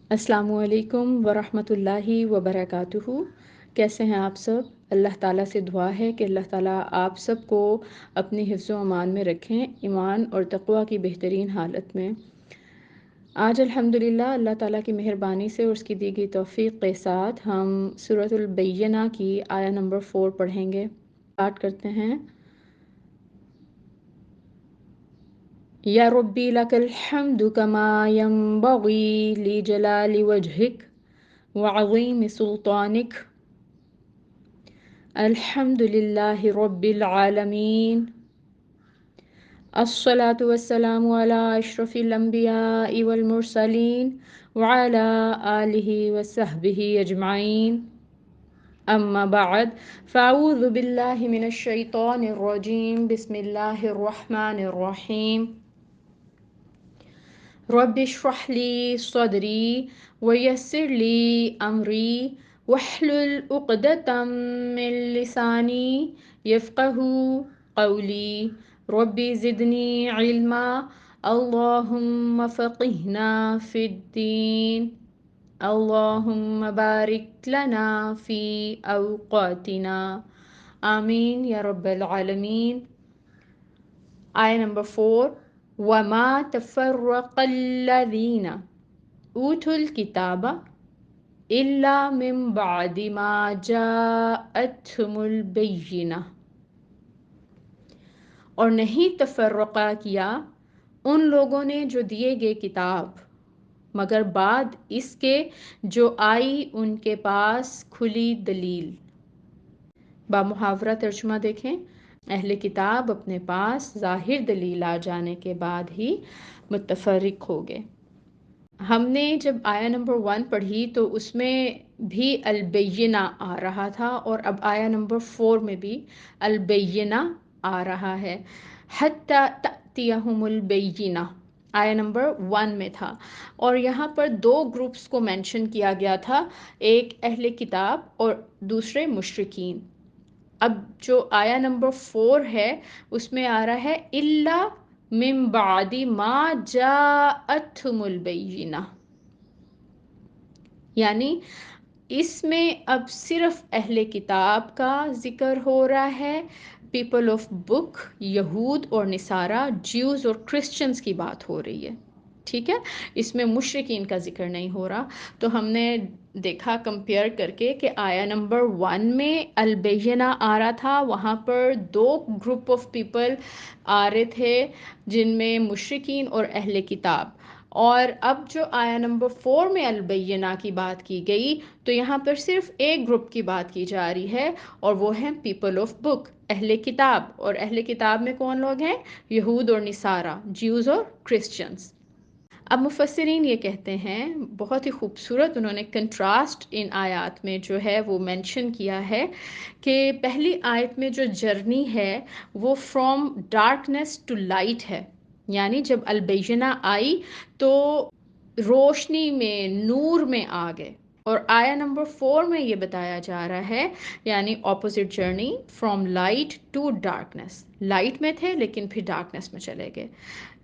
السلام علیکم ورحمۃ اللہ وبرکاتہ۔ کیسے ہیں آپ سب؟ اللہ تعالیٰ سے دعا ہے کہ اللہ تعالیٰ آپ سب کو اپنی حفظ و امان میں رکھیں، ایمان اور تقوی کی بہترین حالت میں۔ آج الحمدللہ اللہ تعالیٰ کی مہربانی سے اور اس کی دی گئی توفیق کے ساتھ ہم سورۃ البینہ کی آیہ نمبر 4 پڑھیں گے۔ اسٹارٹ کرتے ہیں۔ یا ربی لک الحمد کما ینبغی لجلال وجہک وعظیم سلطانک، الحمد للہ رب العالمین، الصلاة والسلام علی اشرف الانبیاء والمرسلین وعلی آلہ وصحبہ اجمعین، اما بعد فاعوذ باللہ من الشیطان الرجیم، بسم اللہ الرحمن الرحیم۔ رب اشرح لی صدری ویسر لی امری واحلل عقدۃ من لسانی یفقہوا قولی، رب زدنی علما، اللہم فقہنا فی الدین، اللہم بارک لنا فی اوقاتنا، آمین یا رب العالمین۔ آیہ نمبر 4۔ وَمَا تَفَرَّقَ الَّذِينَ أُوتُوا الْكِتَابَ إِلَّا مِن بَعْدِ مَا جَاءَتْهُمُ الْبَيِّنَةُ، اور نہیں تفرقہ کیا ان لوگوں نے جو دیے گئے کتاب، مگر بعد اس کے جو آئی ان کے پاس کھلی دلیل۔ بامحاورہ ترجمہ دیکھیں۔ اہل کتاب اپنے پاس ظاہر دلیل آ جانے کے بعد ہی متفرق ہو گئے۔ ہم نے جب آیہ نمبر 1 پڑھی تو اس میں بھی البینہ آ رہا تھا، اور اب آیہ نمبر 4 میں بھی البینہ آ رہا ہے۔ حتی تأتیہم البینہ آیہ نمبر 1 میں تھا، اور یہاں پر 2 گروپس کو مینشن کیا گیا تھا، ایک اہل کتاب اور دوسرے مشرکین۔ اب جو آیہ نمبر 4 ہے اس میں آ رہا ہے الا من بعد ما جاءتہم البینہ، یعنی اس میں اب صرف اہل کتاب کا ذکر ہو رہا ہے، پیپل آف بک یہود اور نصارہ، جیوز اور کرسچنز کی بات ہو رہی ہے، ٹھیک ہے، اس میں مشرکین کا ذکر نہیں ہو رہا۔ تو ہم نے دیکھا کمپیئر کر کے کہ آیہ نمبر 1 میں البینہ آ رہا تھا، وہاں پر 2 گروپ آف پیپل آ رہے تھے جن میں مشرکین اور اہل کتاب، اور اب جو آیہ نمبر 4 میں البینہ کی بات کی گئی تو یہاں پر صرف ایک گروپ کی بات کی جا رہی ہے، اور وہ ہیں پیپل آف بک، اہل کتاب، اور اہل کتاب میں کون لوگ ہیں؟ یہود اور نصارہ، جیوز اور کرسچنز۔ اب مفسرین یہ کہتے ہیں، بہت ہی خوبصورت انہوں نے کنٹراسٹ ان آیات میں جو ہے وہ مینشن کیا ہے، کہ پہلی آیت میں جو جرنی ہے وہ فرام ڈارکنیس ٹو لائٹ ہے، یعنی جب البینہ آئی تو روشنی میں، نور میں آ گئے، اور آیہ نمبر 4 میں یہ بتایا جا رہا ہے یعنی opposite journey from light to darkness, light میں تھے لیکن پھر ڈارکنیس میں چلے گئے،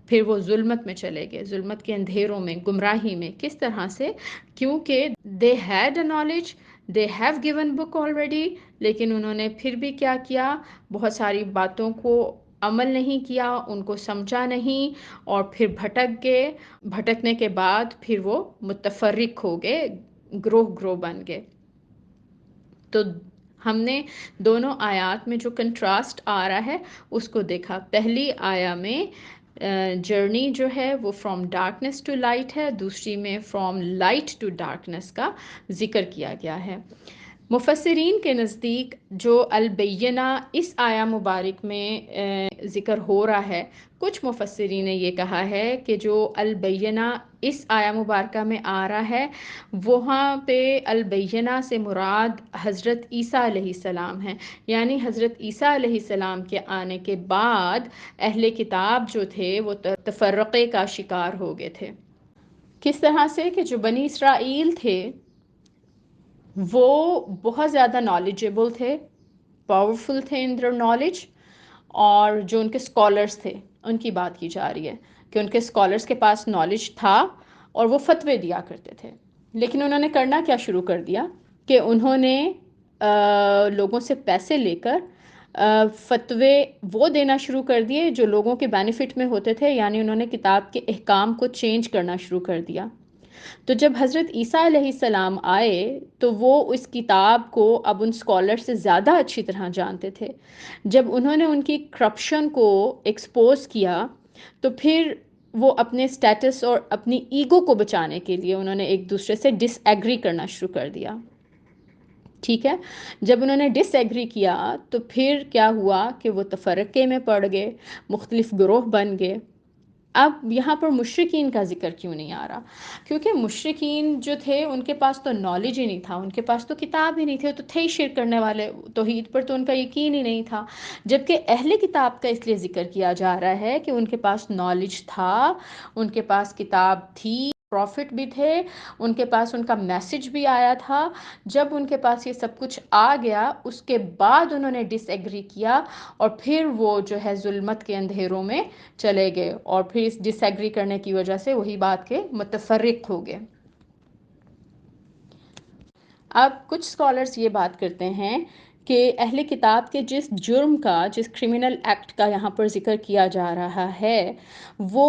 پھر وہ ظلمت میں چلے گئے، ظلمت کے اندھیروں میں، گمراہی میں۔ کس طرح سے؟ کیونکہ they had a knowledge, they have given book already, لیکن انہوں نے پھر بھی کیا کیا؟ بہت ساری باتوں کو عمل نہیں کیا، ان کو سمجھا نہیں، اور پھر بھٹک گئے، بھٹکنے کے بعد پھر وہ متفرق ہو گئے، گروہ گروہ بن گئے۔ تو ہم نے دونوں آیات میں جو کنٹراسٹ آ رہا ہے اس کو دیکھا۔ پہلی آیا میں جرنی جو ہے وہ فرام ڈارکنیس ٹو لائٹ ہے، دوسری میں فرام لائٹ ٹو ڈارکنیس کا ذکر کیا گیا ہے۔ مفسرین کے نزدیک جو البینہ اس آیہ مبارک میں ذکر ہو رہا ہے، کچھ مفسرین نے یہ کہا ہے کہ جو البینہ اس آیہ مبارکہ میں آ رہا ہے وہاں پہ البینہ سے مراد حضرت عیسیٰ علیہ السلام ہیں، یعنی حضرت عیسیٰ علیہ السلام کے آنے کے بعد اہل کتاب جو تھے وہ تفرقے کا شکار ہو گئے تھے۔ کس طرح سے؟ کہ جو بنی اسرائیل تھے وہ بہت زیادہ نالجیبل تھے، پاورفل تھے ان در نالج، اور جو ان کے اسکالرس تھے ان کی بات کی جا رہی ہے کہ ان کے اسکالرس کے پاس نالج تھا اور وہ فتوے دیا کرتے تھے، لیکن انہوں نے کرنا کیا شروع کر دیا کہ انہوں نے لوگوں سے پیسے لے کر فتوے وہ دینا شروع کر دیے جو لوگوں کے بینیفٹ میں ہوتے تھے، یعنی انہوں نے کتاب کے احکام کو چینج کرنا شروع کر دیا۔ تو جب حضرت عیسیٰ علیہ السلام آئے تو وہ اس کتاب کو اب ان اسکالر سے زیادہ اچھی طرح جانتے تھے۔ جب انہوں نے ان کی کرپشن کو ایکسپوز کیا تو پھر وہ اپنے سٹیٹس اور اپنی ایگو کو بچانے کے لیے انہوں نے ایک دوسرے سے ڈس ایگری کرنا شروع کر دیا۔ ٹھیک ہے، جب انہوں نے ڈس ایگری کیا تو پھر کیا ہوا کہ وہ تفرقے میں پڑ گئے، مختلف گروہ بن گئے۔ اب یہاں پر مشرکین کا ذکر کیوں نہیں آ رہا؟ کیونکہ مشرکین جو تھے ان کے پاس تو نالج ہی نہیں تھا، ان کے پاس تو کتاب ہی نہیں تھی، تو تھے ہی شرک کرنے والے، توحید پر تو ان کا یقین ہی نہیں تھا۔ جبکہ اہل کتاب کا اس لیے ذکر کیا جا رہا ہے کہ ان کے پاس نالج تھا، ان کے پاس کتاب تھی، پروفٹ بھی تھے، ان کے پاس ان کا میسج بھی آیا تھا۔ جب ان کے پاس یہ سب کچھ آ گیا اس کے بعد انہوں نے ڈس ایگری کیا اور پھر وہ جو ہے ظلمت کے اندھیروں میں چلے گئے، اور پھر اس ڈس ایگری کرنے کی وجہ سے وہی بات کے متفرق ہو گئے۔ اب کچھ اسکالرس یہ بات کرتے ہیں کہ اہل کتاب کے جس جرم کا، جس کرمنل ایکٹ کا یہاں پر ذکر کیا جا رہا ہے وہ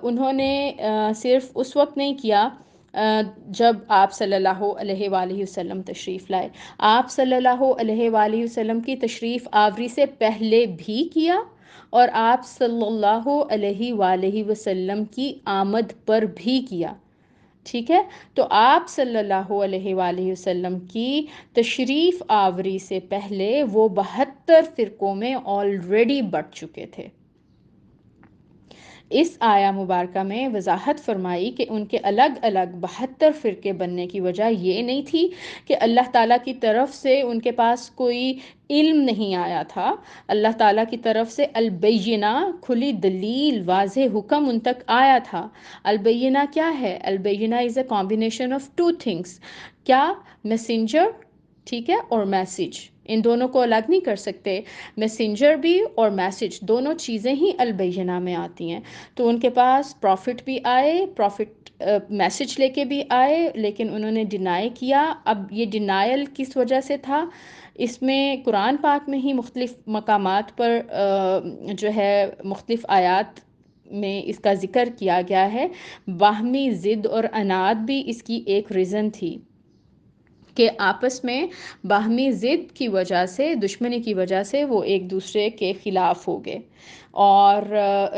انہوں نے صرف اس وقت نہیں کیا جب آپ صلی اللہ علیہ وآلہ وسلم تشریف لائے، آپ صلی اللہ علیہ وآلہ وسلم کی تشریف آوری سے پہلے بھی کیا، اور آپ صلی اللہ علیہ وآلہ وسلم کی آمد پر بھی کیا۔ ٹھیک ہے، تو آپ صلی اللہ علیہ وآلہ وسلم کی تشریف آوری سے پہلے وہ 72 فرقوں میں آلریڈی بٹ چکے تھے۔ اس آیہ مبارکہ میں وضاحت فرمائی کہ ان کے الگ الگ 72 فرقے بننے کی وجہ یہ نہیں تھی کہ اللہ تعالیٰ کی طرف سے ان کے پاس کوئی علم نہیں آیا تھا۔ اللہ تعالیٰ کی طرف سے البینہ، کھلی دلیل، واضح حکم ان تک آیا تھا۔ البینہ کیا ہے؟ البینہ is a combination of two things. کیا؟ میسنجر، ٹھیک ہے، اور میسج، ان دونوں کو الگ نہیں کر سکتے۔ میسنجر بھی اور میسج دونوں چیزیں ہی البینہ میں آتی ہیں۔ تو ان کے پاس پروفٹ بھی آئے، پروفٹ میسج لے کے بھی آئے، لیکن انہوں نے ڈینائی کیا۔ اب یہ ڈینائل کس وجہ سے تھا؟ اس میں قرآن پاک میں ہی مختلف مقامات پر جو ہے مختلف آیات میں اس کا ذکر کیا گیا ہے۔ باہمی ضد اور عناد بھی اس کی ایک ریزن تھی کہ آپس میں باہمی ضد کی وجہ سے، دشمنی کی وجہ سے وہ ایک دوسرے کے خلاف ہو گئے، اور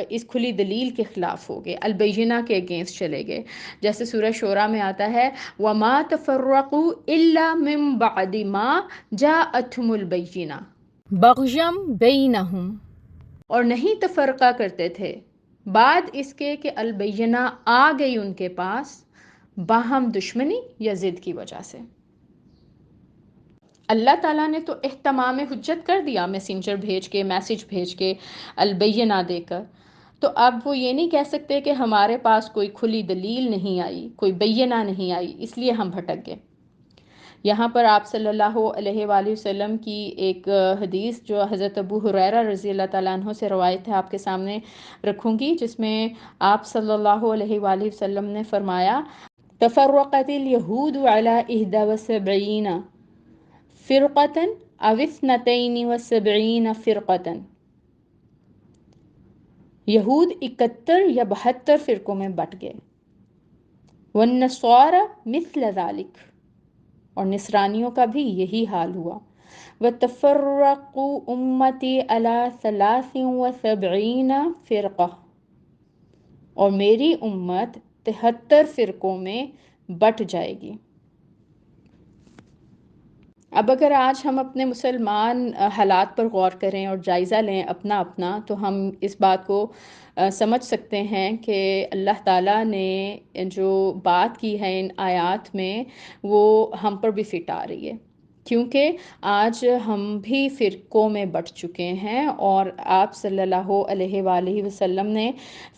اس کھلی دلیل کے خلاف ہو گئے، البینہ کے اگینسٹ چلے گئے۔ جیسے سورہ شورى میں آتا ہے وَمَا تَفَرَّقُوا إِلَّا مِن بَعْدِ مَا جَاءَتْهُمُ الْبَيِّنَةُ بَغْيًا بَيْنَهُمْ، اور نہیں تفرقہ کرتے تھے بعد اس کے کہ البینہ آ گئی ان کے پاس، باہم دشمنی یا ضد کی وجہ سے۔ اللہ تعالیٰ نے تو اہتمام حجت کر دیا، میسنجر بھیج کے، میسج بھیج کے، البینہ دے کر، تو اب وہ یہ نہیں کہہ سکتے کہ ہمارے پاس کوئی کھلی دلیل نہیں آئی، کوئی بینہ نہیں آئی، اس لیے ہم بھٹک گئے۔ یہاں پر آپ صلی اللہ علیہ وآلہ وسلم کی ایک حدیث جو حضرت ابو ہریرہ رضی اللہ تعالیٰ عنہ سے روایت ہے آپ کے سامنے رکھوں گی، جس میں آپ صلی اللہ علیہ وآلہ وسلم نے فرمایا تفرقت الیہود علی 71 فرقتاً او 72 فرقتاً، یہود 71 یا 72 فرقوں میں بٹ گئے۔ والنصارى مثل ذلك، اور نصرانیوں کا بھی یہی حال ہوا۔ وَتَفَرَّقُ أُمَّتِي عَلَى 73 فرقہ، اور میری امت 73 فرقوں میں بٹ جائے گی۔ اب اگر آج ہم اپنے مسلمان حالات پر غور کریں اور جائزہ لیں اپنا اپنا، تو ہم اس بات کو سمجھ سکتے ہیں کہ اللہ تعالیٰ نے جو بات کی ہے ان آیات میں وہ ہم پر بھی فٹ آ رہی ہے، کیونکہ آج ہم بھی فرقوں میں بٹ چکے ہیں، اور آپ صلی اللہ علیہ وآلہ وسلم نے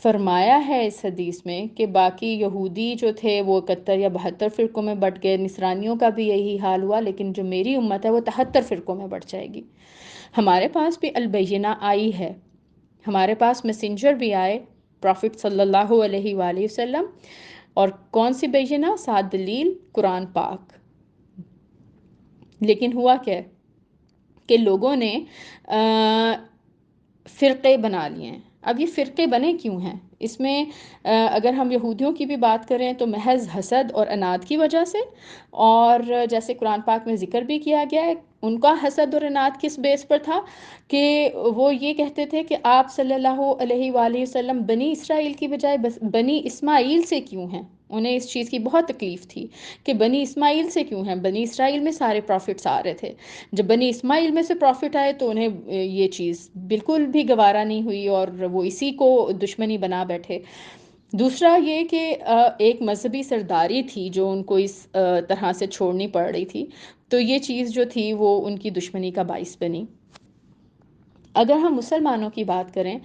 فرمایا ہے اس حدیث میں کہ باقی یہودی جو تھے وہ 71 یا 72 فرقوں میں بٹ گئے، نصرانیوں کا بھی یہی حال ہوا، لیکن جو میری امت ہے وہ 73 فرقوں میں بٹ جائے گی۔ ہمارے پاس بھی البینہ آئی ہے، ہمارے پاس میسنجر بھی آئے، پروفٹ صلی اللہ علیہ وآلہ وسلم، اور کون سی بینہ؟ 7 دلیل قرآن پاک۔ لیکن ہوا کیا کہ لوگوں نے فرقے بنا لیے ہیں۔ اب یہ فرقے بنے کیوں ہیں؟ اس میں اگر ہم یہودیوں کی بھی بات کریں تو محض حسد اور اناد کی وجہ سے، اور جیسے قرآن پاک میں ذکر بھی کیا گیا ہے، ان کا حسد اور اناد کس بیس پر تھا کہ وہ یہ کہتے تھے کہ آپ صلی اللہ علیہ وآلہ وسلم بنی اسرائیل کی بجائے بنی اسماعیل سے کیوں ہیں؟ انہیں اس چیز کی بہت تکلیف تھی کہ بنی اسماعیل سے کیوں ہیں، بنی اسرائیل میں سارے پروفٹس آ رہے تھے، جب بنی اسماعیل میں سے پروفٹ آئے تو انہیں یہ چیز بالکل بھی گوارا نہیں ہوئی اور وہ اسی کو دشمنی بنا بیٹھے۔ دوسرا یہ کہ ایک مذہبی سرداری تھی جو ان کو اس طرح سے چھوڑنی پڑ رہی تھی، تو یہ چیز جو تھی وہ ان کی دشمنی کا باعث بنی۔ اگر ہم مسلمانوں کی بات کریں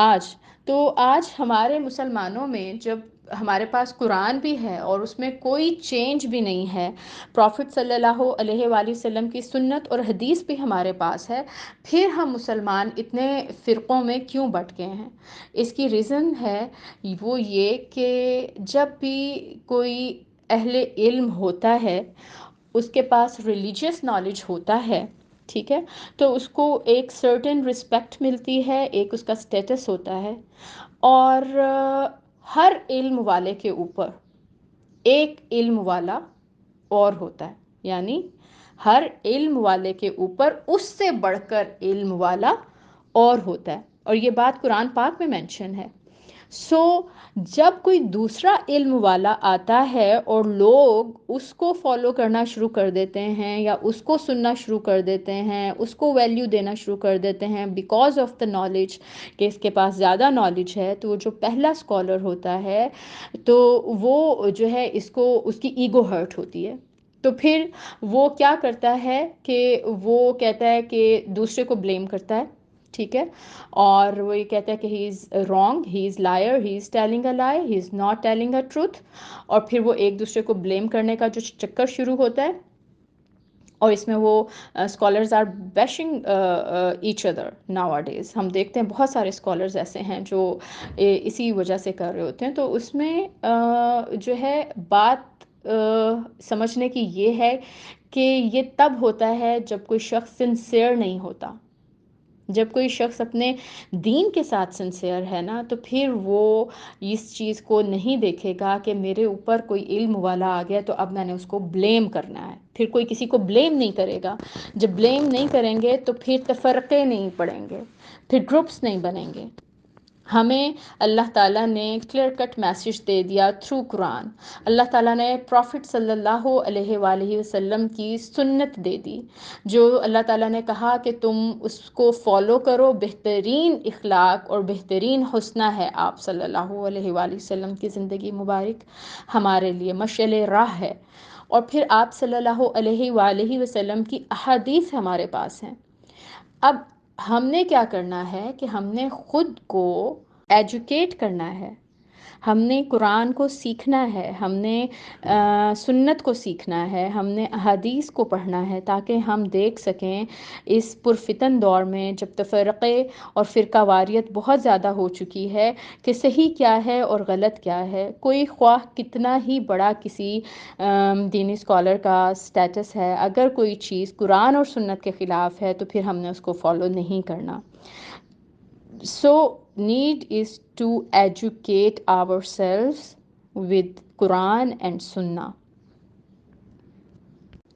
آج ہمارے مسلمانوں میں جب ہمارے پاس قرآن بھی ہے اور اس میں کوئی چینج بھی نہیں ہے، پروفٹ صلی اللہ علیہ وآلہ وسلم کی سنت اور حدیث بھی ہمارے پاس ہے، پھر ہم مسلمان اتنے فرقوں میں کیوں بٹ گئے ہیں؟ اس کی ریزن ہے وہ یہ کہ جب بھی کوئی اہل علم ہوتا ہے، اس کے پاس ریلیجیس نالج ہوتا ہے، ٹھیک ہے، تو اس کو ایک سرٹن رسپیکٹ ملتی ہے، ایک اس کا سٹیٹس ہوتا ہے، اور ہر علم والے کے اوپر ایک علم والا اور ہوتا ہے، یعنی ہر علم والے کے اوپر اس سے بڑھ کر علم والا اور ہوتا ہے، اور یہ بات قرآن پاک میں مینشن ہے۔ جب کوئی دوسرا علم والا آتا ہے اور لوگ اس کو فالو کرنا شروع کر دیتے ہیں یا اس کو سننا شروع کر دیتے ہیں، اس کو ویلیو دینا شروع کر دیتے ہیں بیکاز آف دا نالج، کہ اس کے پاس زیادہ نالج ہے، تو وہ جو پہلا اسکالر ہوتا ہے تو وہ جو ہے اس کی ایگو ہرٹ ہوتی ہے، تو پھر وہ کیا کرتا ہے کہ وہ کہتا ہے کہ دوسرے کو بلیم کرتا ہے، ٹھیک ہے، اور وہ یہ کہتا ہے کہ he is wrong, he is liar, he is telling a lie, he is not telling a truth, اور پھر وہ ایک دوسرے کو بلیم کرنے کا جو چکر شروع ہوتا ہے، اور اس میں وہ scholars are bashing each other nowadays. ہم دیکھتے ہیں بہت سارے اسکالرز ایسے ہیں جو اسی وجہ سے کر رہے ہوتے ہیں، تو اس میں جو ہے بات سمجھنے کی یہ ہے کہ یہ تب ہوتا ہے جب کوئی شخص سنسیئر نہیں ہوتا، جب کوئی شخص اپنے دین کے ساتھ سنسیئر ہے نا، تو پھر وہ اس چیز کو نہیں دیکھے گا کہ میرے اوپر کوئی علم والا آ گیا تو اب میں نے اس کو بلیم کرنا ہے، پھر کوئی کسی کو بلیم نہیں کرے گا۔ جب بلیم نہیں کریں گے تو پھر تفرقے نہیں پڑیں گے، پھر گروپس نہیں بنیں گے۔ ہمیں اللہ تعالیٰ نے کلیئر کٹ میسیج دے دیا تھرو قرآن، اللہ تعالیٰ نے پروفٹ صلی اللہ علیہ وآلہ وسلم کی سنت دے دی، جو اللہ تعالیٰ نے کہا کہ تم اس کو فالو کرو، بہترین اخلاق اور بہترین حسنہ ہے آپ صلی اللہ علیہ وآلہ وسلم کی زندگی مبارک، ہمارے لیے مشعل راہ ہے، اور پھر آپ صلی اللہ علیہ وآلہ وسلم کی احادیث ہمارے پاس ہیں۔ اب ہم نے کیا کرنا ہے کہ ہم نے خود کو ایجوکیٹ کرنا ہے، ہم نے قرآن کو سیکھنا ہے، ہم نے سنت کو سیکھنا ہے، ہم نے احادیث کو پڑھنا ہے، تاکہ ہم دیکھ سکیں اس پرفتن دور میں جب تفرقے اور فرقہ واریت بہت زیادہ ہو چکی ہے کہ صحیح کیا ہے اور غلط کیا ہے۔ کوئی خواہ کتنا ہی بڑا کسی دینی اسکالر کا سٹیٹس ہے، اگر کوئی چیز قرآن اور سنت کے خلاف ہے تو پھر ہم نے اس کو فالو نہیں کرنا۔ Need is to educate ourselves with Quran and Sunnah۔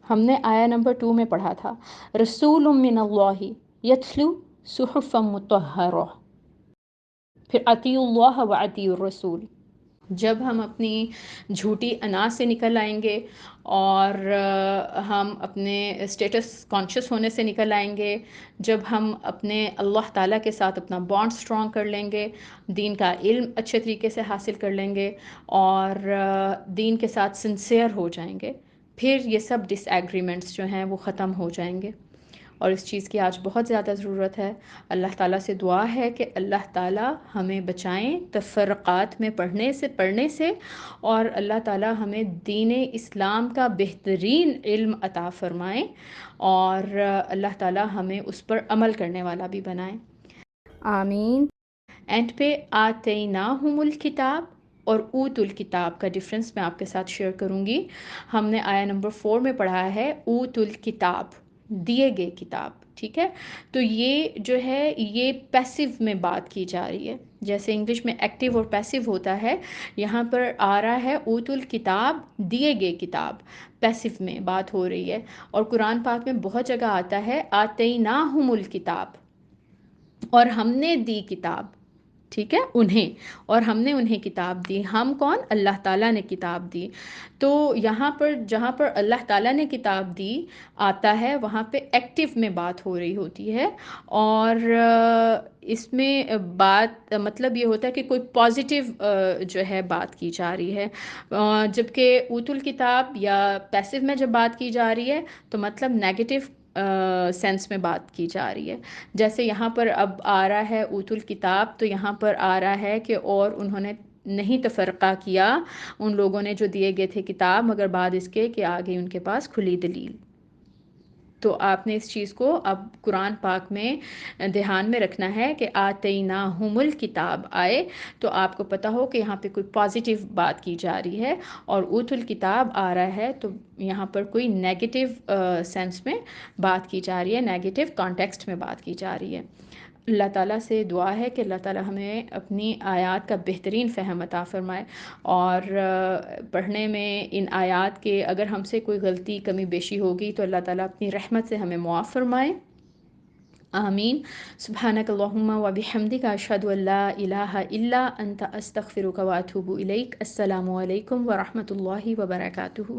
ہم نے آیا نمبر 2 میں پڑھا تھا، رسول من اللہ یتلو صحفا مطہرہ، پھر اطیعوا اللہ و اطیعوا الرسول۔ جب ہم اپنی جھوٹی انا سے نکل آئیں گے اور ہم اپنے اسٹیٹس کانشیس ہونے سے نکل آئیں گے، جب ہم اپنے اللہ تعالیٰ کے ساتھ اپنا بانڈ سٹرونگ کر لیں گے، دین کا علم اچھے طریقے سے حاصل کر لیں گے اور دین کے ساتھ سنسیئر ہو جائیں گے، پھر یہ سب ڈس ایگریمنٹس جو ہیں وہ ختم ہو جائیں گے، اور اس چیز کی آج بہت زیادہ ضرورت ہے۔ اللہ تعالیٰ سے دعا ہے کہ اللہ تعالیٰ ہمیں بچائیں تفرقات میں پڑھنے سے، اور اللہ تعالیٰ ہمیں دین اسلام کا بہترین علم عطا فرمائیں، اور اللہ تعالیٰ ہمیں اس پر عمل کرنے والا بھی بنائیں، آمین۔ اینڈ پہ آتیناہم الکتاب، اور اوت الکتاب کا ڈفرنس میں آپ کے ساتھ شیئر کروں گی۔ ہم نے آیا نمبر 4 میں پڑھا ہے اوت الکتاب، دیے گئے کتاب، ٹھیک ہے؟ تو یہ جو ہے یہ پیسیو میں بات کی جا رہی ہے، جیسے انگلش میں ایکٹیو اور پیسیو ہوتا ہے، یہاں پر آ رہا ہے اوت الکتاب، دیے گئے کتاب، پیسیو میں بات ہو رہی ہے۔ اور قرآن پاک میں بہت جگہ آتا ہے آتیناہم الکتاب، اور ہم نے دی کتاب، ٹھیک ہے، انہیں، اور ہم نے انہیں کتاب دی، ہم کون؟ اللہ تعالیٰ نے کتاب دی۔ تو یہاں پر جہاں پر اللہ تعالیٰ نے کتاب دی آتا ہے، وہاں پہ ایکٹیو میں بات ہو رہی ہوتی ہے، اور اس میں بات مطلب یہ ہوتا ہے کہ کوئی پازیٹیو جو ہے بات کی جا رہی ہے، جبکہ اوت الکتاب یا پیسو میں جب بات کی جا رہی ہے تو مطلب نیگیٹو سینس میں بات کی جا رہی ہے۔ جیسے یہاں پر اب آ رہا ہے اوت الکتاب، تو یہاں پر آ رہا ہے کہ اور انہوں نے نہیں تفرقہ کیا ان لوگوں نے جو دیے گئے تھے کتاب، مگر بعد اس کے کہ آ گئی ان کے پاس کھلی دلیل۔ تو آپ نے اس چیز کو اب قرآن پاک میں دھیان میں رکھنا ہے کہ آتیناہم الکتاب آئے تو آپ کو پتہ ہو کہ یہاں پہ کوئی پازیٹیو بات کی جا رہی ہے، اور اوت الکتاب آ رہا ہے تو یہاں پر کوئی نیگیٹو سینس میں بات کی جا رہی ہے، نیگیٹو کانٹیکسٹ میں بات کی جا رہی ہے۔ اللہ تعالیٰ سے دعا ہے کہ اللہ تعالیٰ ہمیں اپنی آیات کا بہترین فہم عطا فرمائے، اور پڑھنے میں ان آیات کے اگر ہم سے کوئی غلطی کمی بیشی ہوگی تو اللہ تعالیٰ اپنی رحمت سے ہمیں معاف فرمائے، آمین۔ سبحانک اللہم و بحمدک، اشہد ان لا الہ الا انت، استغفرک و اتوب الیک۔ السلام علیکم ورحمۃ اللہ وبرکاتہ۔